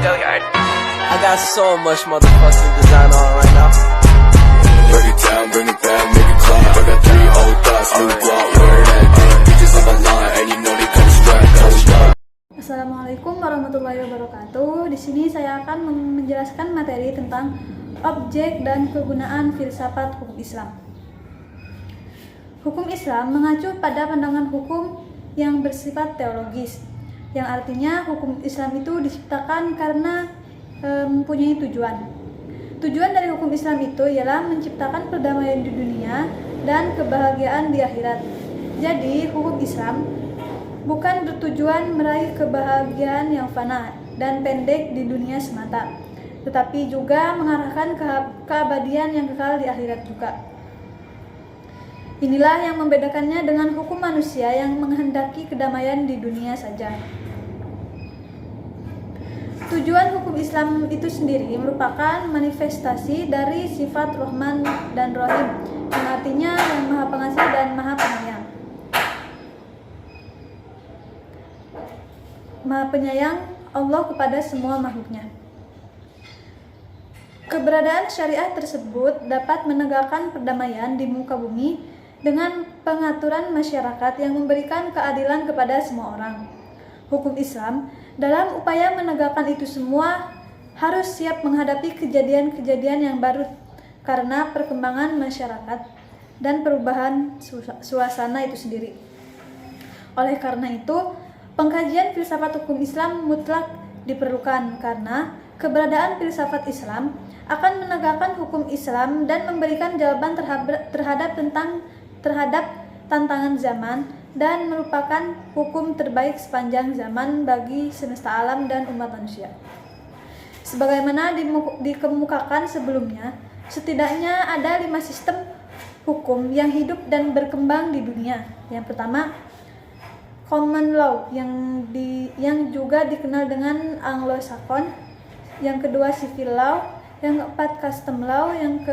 I got so much motherfucking design on right now. Break it down, bring it back, make it clap. I got 3 old thoughts, new block, where that thing. Bitches on my line, and you know they come strapped, hold up. Assalamualaikum warahmatullahi wabarakatuh. Di sini saya akan menjelaskan materi tentang objek dan kegunaan filsafat hukum Islam. Hukum Islam mengacu pada pandangan hukum yang bersifat teologis, yang artinya hukum Islam itu diciptakan karena mempunyai tujuan. Tujuan dari hukum Islam itu ialah menciptakan perdamaian di dunia dan kebahagiaan di akhirat. Jadi, hukum Islam bukan bertujuan meraih kebahagiaan yang fana dan pendek di dunia semata, tetapi juga mengarahkan keabadian yang kekal di akhirat juga. Inilah yang membedakannya dengan hukum manusia yang menghendaki kedamaian di dunia saja. Tujuan hukum Islam itu sendiri merupakan manifestasi dari sifat Rahman dan Rahim, yang artinya yang Maha Pengasih dan Maha Penyayang. Maha Penyayang Allah kepada semua makhluknya. Keberadaan syariah tersebut dapat menegakkan perdamaian di muka bumi dengan pengaturan masyarakat yang memberikan keadilan kepada semua orang. Hukum Islam dalam upaya menegakkan itu semua harus siap menghadapi kejadian-kejadian yang baru karena perkembangan masyarakat dan perubahan suasana itu sendiri. Oleh karena itu, pengkajian filsafat hukum Islam mutlak diperlukan karena keberadaan filsafat Islam akan menegakkan hukum Islam dan memberikan jawaban terhadap tantangan zaman dan merupakan hukum terbaik sepanjang zaman bagi semesta alam dan umat manusia. Sebagaimana dikemukakan sebelumnya, setidaknya ada 5 sistem hukum yang hidup dan berkembang di dunia. Yang pertama, common law yang juga dikenal dengan Anglo-Saxon. Yang kedua, civil law. Yang keempat, custom law. Yang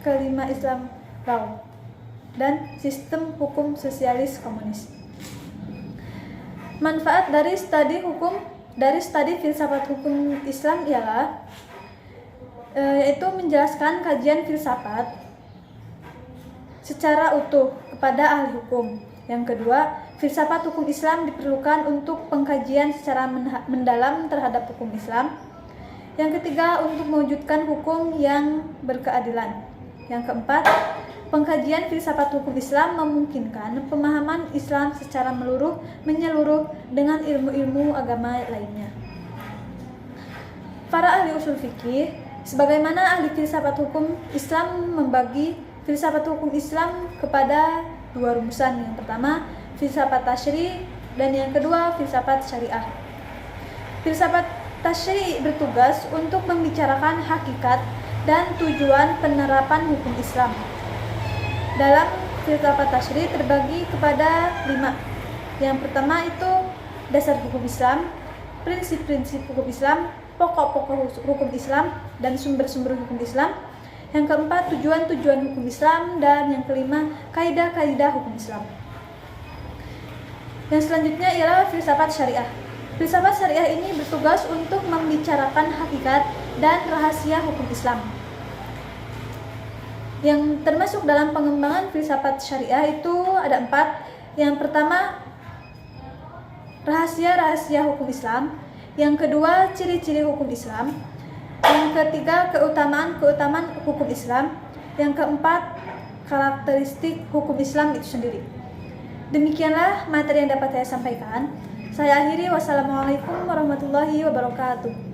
kelima, Islam law. Dan sistem hukum sosialis komunis. Manfaat dari studi filsafat hukum Islam ialah yaitu menjelaskan kajian filsafat secara utuh kepada ahli hukum. Yang kedua, filsafat hukum Islam diperlukan untuk pengkajian secara mendalam terhadap hukum Islam. Yang ketiga, untuk mewujudkan hukum yang berkeadilan. Yang keempat, pengkajian filsafat hukum Islam memungkinkan pemahaman Islam secara menyeluruh dengan ilmu-ilmu agama lainnya. Para ahli usul fikih, sebagaimana ahli filsafat hukum Islam membagi filsafat hukum Islam kepada 2 rumusan. Yang pertama, filsafat tasyri' dan yang kedua, filsafat syariah. Filsafat tasyri' bertugas untuk membicarakan hakikat dan tujuan penerapan hukum Islam. Dalam filsafat tasyri' terbagi kepada 5. Yang pertama itu dasar hukum Islam, prinsip-prinsip hukum Islam, pokok-pokok hukum Islam, dan sumber-sumber hukum Islam. Yang keempat, tujuan-tujuan hukum Islam, dan yang kelima, kaidah-kaidah hukum Islam. Yang selanjutnya ialah filsafat syariah. Filsafat syariah ini bertugas untuk membicarakan hakikat dan rahasia hukum Islam. Yang termasuk dalam pengembangan filsafat syariah itu ada 4. Yang pertama, rahasia-rahasia hukum Islam. Yang kedua, ciri-ciri hukum Islam. Yang ketiga, keutamaan-keutamaan hukum Islam. Yang keempat, karakteristik hukum Islam itu sendiri. Demikianlah materi yang dapat saya sampaikan. Saya akhiri, wassalamualaikum warahmatullahi wabarakatuh.